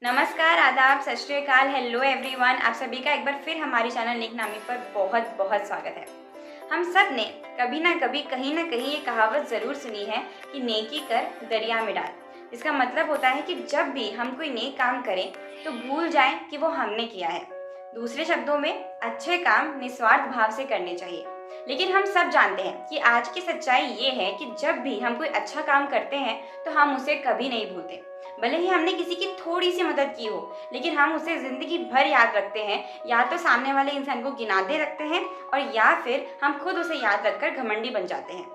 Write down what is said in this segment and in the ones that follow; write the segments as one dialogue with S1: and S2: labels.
S1: नमस्कार, आदाब, सत श्री अकाल, हेलो एवरीवन। आप सभी का एक बार फिर हमारे चैनल नेक नामी पर बहुत बहुत स्वागत है। हम सब ने कभी ना कभी कहीं ना कहीं ये कहावत ज़रूर सुनी है कि नेकी कर दरिया में डाल। इसका मतलब होता है कि जब भी हम कोई नेक काम करें तो भूल जाएं कि वो हमने किया है। दूसरे शब्दों में, अच्छे काम निस्वार्थ भाव से करने चाहिए। लेकिन हम सब जानते हैं कि आज की सच्चाई ये है कि जब भी हम कोई अच्छा काम करते हैं तो हम उसे कभी नहीं भूलते। भले ही हमने किसी की थोड़ी सी मदद की हो, लेकिन हम उसे जिंदगी भर याद रखते हैं। या तो सामने वाले इंसान को गिनाते रखते हैं और या फिर हम खुद उसे याद रखकर घमंडी बन जाते हैं।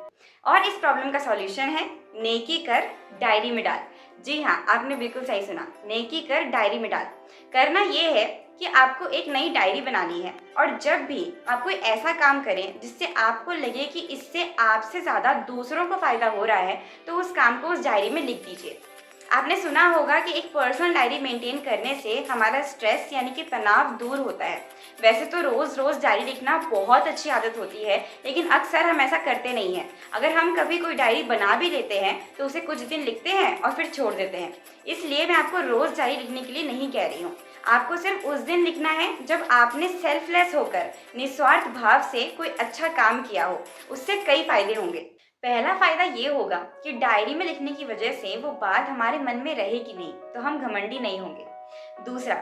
S1: और इस प्रॉब्लम का सॉल्यूशन है नेकी कर डायरी में डाल। जी हाँ, आपने बिल्कुल सही सुना, नेकी कर डायरी में डाल। करना ये है कि आपको एक नई डायरी बनानी है और जब भी आप कोई ऐसा काम करें जिससे आपको लगे कि इससे आपसे ज़्यादा दूसरों को फ़ायदा हो रहा है, तो उस काम को उस डायरी में लिख दीजिए। आपने सुना होगा कि एक पर्सनल डायरी मेंटेन करने से हमारा स्ट्रेस यानी कि तनाव दूर होता है। वैसे तो रोज़ रोज़ डायरी लिखना बहुत अच्छी आदत होती है, लेकिन अक्सर हम ऐसा करते नहीं हैं। अगर हम कभी कोई डायरी बना भी लेते हैं तो उसे कुछ दिन लिखते हैं और फिर छोड़ देते हैं। इसलिए मैं आपको रोज़ डायरी लिखने के लिए नहीं कह रही हूँ। आपको सिर्फ उस दिन लिखना है जब आपने सेल्फलेस होकर निस्वार्थ भाव से कोई अच्छा काम किया हो। उससे कई फायदे होंगे। पहला फायदा ये होगा कि डायरी में लिखने की वजह से वो बात हमारे मन में रहेगी नहीं, तो हम घमंडी नहीं होंगे। दूसरा,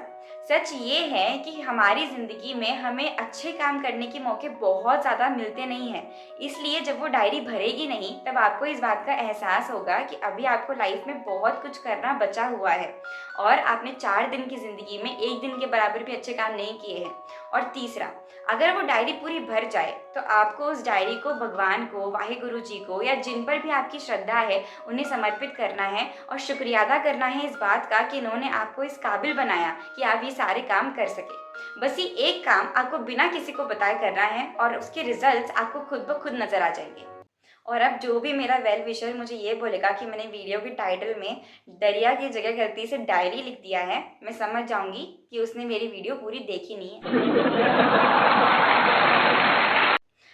S1: सच ये है कि हमारी ज़िंदगी में हमें अच्छे काम करने के मौके बहुत ज़्यादा मिलते नहीं हैं। इसलिए जब वो डायरी भरेगी नहीं, तब आपको इस बात का एहसास होगा कि अभी आपको लाइफ में बहुत कुछ करना बचा हुआ है और आपने 4 दिन की ज़िंदगी में 1 दिन के बराबर भी अच्छे काम नहीं किए हैं। और तीसरा, अगर वो डायरी पूरी भर जाए तो आपको उस डायरी को भगवान को, वाहिगुरु जी को या जिन पर भी आपकी श्रद्धा है उन्हें समर्पित करना है और शुक्रिया अदा करना है इस बात का कि इन्होंने आपको इस काबिल बनाया कि आप ये सारे काम कर सके। बस ये एक काम आपको बिना किसी को बताए करना है और उसके रिजल्ट्स आपको खुद ब खुद नजर आ जाएंगे। और अब जो भी मेरा वेल विशर मुझे ये बोलेगा कि मैंने वीडियो के टाइटल में दरिया की जगह गलती से डायरी लिख दिया है, मैं समझ जाऊंगी कि उसने मेरी वीडियो पूरी देखी नहीं है।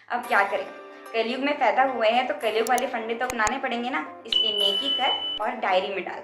S1: अब क्या करें, कलयुग में पैदा हुए हैं तो कलयुग वाले फंडे तो अपनाने पड़ेंगे ना। इसलिए नेकी कर और डायरी में डाल।